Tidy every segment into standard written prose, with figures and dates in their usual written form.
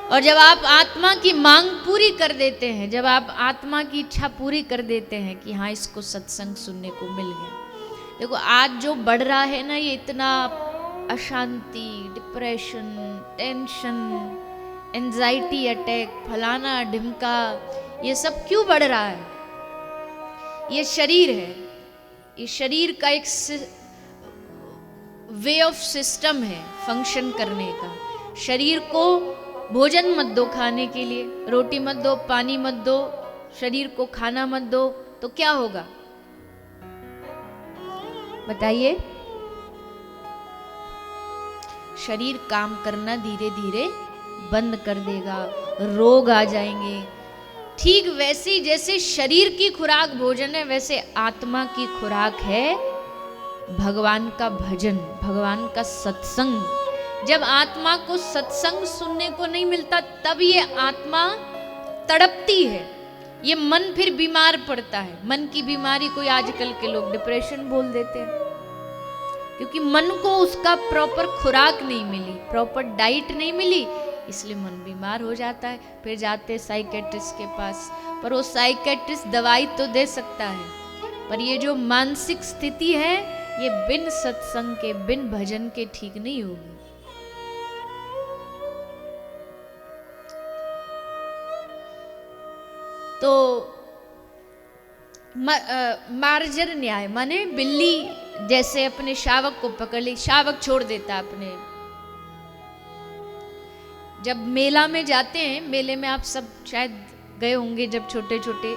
और जब आप आत्मा की मांग पूरी कर देते हैं, जब आप आत्मा की इच्छा पूरी कर देते हैं कि हाँ इसको सत्संग सुनने को मिल गया। देखो आज जो बढ़ रहा है ना, ये इतना अशांति, डिप्रेशन, टेंशन, एंजाइटी अटैक, फलाना ढिमका, ये सब क्यों बढ़ रहा है? ये शरीर है, ये शरीर का एक वे ऑफ सिस्टम है फंक्शन करने का। शरीर को भोजन मत दो खाने के लिए, रोटी मत दो, पानी मत दो, शरीर को खाना मत दो, तो क्या होगा बताइए? शरीर काम करना धीरे धीरे बंद कर देगा, रोग आ जाएंगे। ठीक वैसे ही जैसे शरीर की खुराक भोजन है, वैसे आत्मा की खुराक है भगवान का भजन, भगवान का सत्संग। जब आत्मा को सत्संग सुनने को नहीं मिलता, तब ये आत्मा तड़पती है, ये मन फिर बीमार पड़ता है। मन की बीमारी कोई आजकल के लोग डिप्रेशन बोल देते हैं, क्योंकि मन को उसका प्रॉपर खुराक नहीं मिली, प्रॉपर डाइट नहीं मिली, इसलिए मन बीमार हो जाता है। फिर जाते साइकेट्रिस्ट के पास, पर वो साइकेट्रिस्ट दवाई तो दे सकता है, पर ये जो मानसिक स्थिति है ये बिन सत्संग के, बिन भजन के ठीक नहीं होगी। तो मार्जर न्याय माने बिल्ली जैसे अपने शावक को पकड़ ली, शावक छोड़ देता अपने। जब मेला में जाते हैं, मेले में आप सब शायद गए होंगे जब छोटे छोटे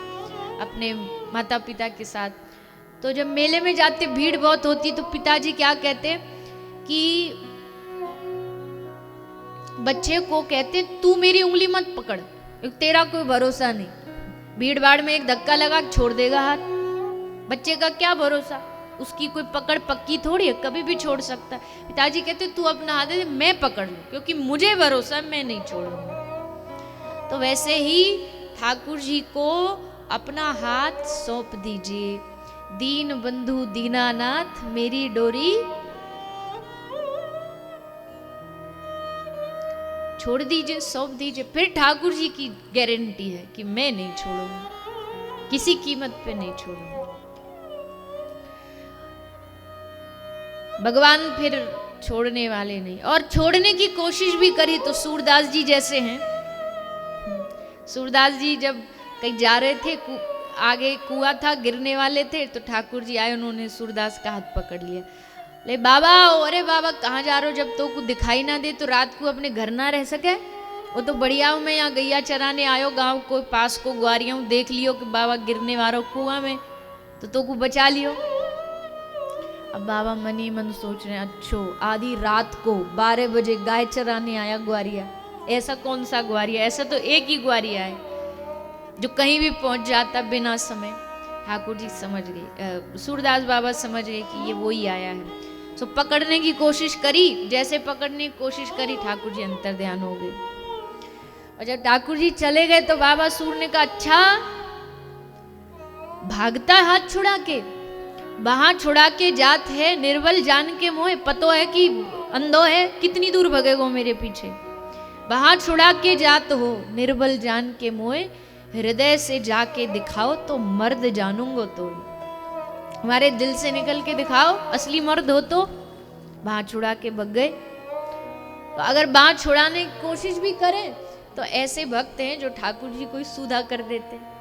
अपने माता पिता के साथ, तो जब मेले में जाते भीड़ बहुत होती, तो पिताजी क्या कहते कि बच्चे को कहते तू मेरी उंगली मत पकड़, तेरा कोई भरोसा नहीं। भीड़ भाड़ में एक धक्का लगा छोड़ देगा हाथ, बच्चे का क्या भरोसा, उसकी कोई पकड़ पक्की थोड़ी है, कभी भी छोड़ सकता है। पिताजी कहते तू अपना हाथ दे, मैं पकड़ लूं, क्योंकि मुझे भरोसा है, मैं नहीं छोड़ूंगा। तो वैसे ही ठाकुर जी को अपना हाथ सौंप दीजिए। दीन बंधु दीनानाथ मेरी डोरी छोड़ दीजिए, सौंप दीजिए। फिर ठाकुर जी की गारंटी है कि मैं नहीं छोड़ूंगा, किसी कीमत पे नहीं छोड़ूंगा। भगवान फिर छोड़ने वाले नहीं, और छोड़ने की कोशिश भी करी तो सूरदास जी जैसे हैं। सूरदास जी जब कहीं जा रहे थे, आगे कुआं था, गिरने वाले थे, तो ठाकुर जी आए, उन्होंने सूरदास का हाथ पकड़ लिया। ले बाबा, अरे बाबा कहाँ जा रहे हो, जब तो कुछ दिखाई ना दे तो रात को अपने घर ना रह सके। वो तो बढ़िया हूँ मैं, यहाँ गैया चराने आयो, गांव को पास को ग्वारिया हूँ, देख लियो कि बाबा गिरने वाला कुआं में, तो को बचा लियो। अब बाबा मन ही मन सोच रहे हैं, अच्छो आधी रात को 12 बजे गाय चराने आया ग्वारिया। ऐसा कौन सा ग्वारिया, ऐसा तो एक ही ग्वारिया है जो कहीं भी पहुंच जाता बिना समय। ठाकुर जी समझ गए, सूरदास बाबा समझ गए कि ये वो ही आया है। तो पकड़ने की कोशिश करी, जैसे पकड़ने की कोशिश करी ठाकुर जी अंतर ध्यान हो गए। और जब ठाकुर जी चले गए तो बाबा सूर ने कहा, अच्छा भागता है हाथ छुड़ा के, वहां छुड़ा के जात है निर्बल जान के मोह, पतो है कि अंधो है, कितनी दूर भगेगो मेरे पीछे। वहां छुड़ा के जात हो निर्बल जान के मोह, हृदय से जाके दिखाओ तो मर्द जानूंगो तो। हमारे दिल से निकल के दिखाओ, असली मर्द हो तो। वहां छुड़ा के भग गए। तो अगर वहां छुड़ाने की कोशिश भी करें तो ऐसे भक्त हैं जो ठाकुर जी को सुधा कर देते हैं।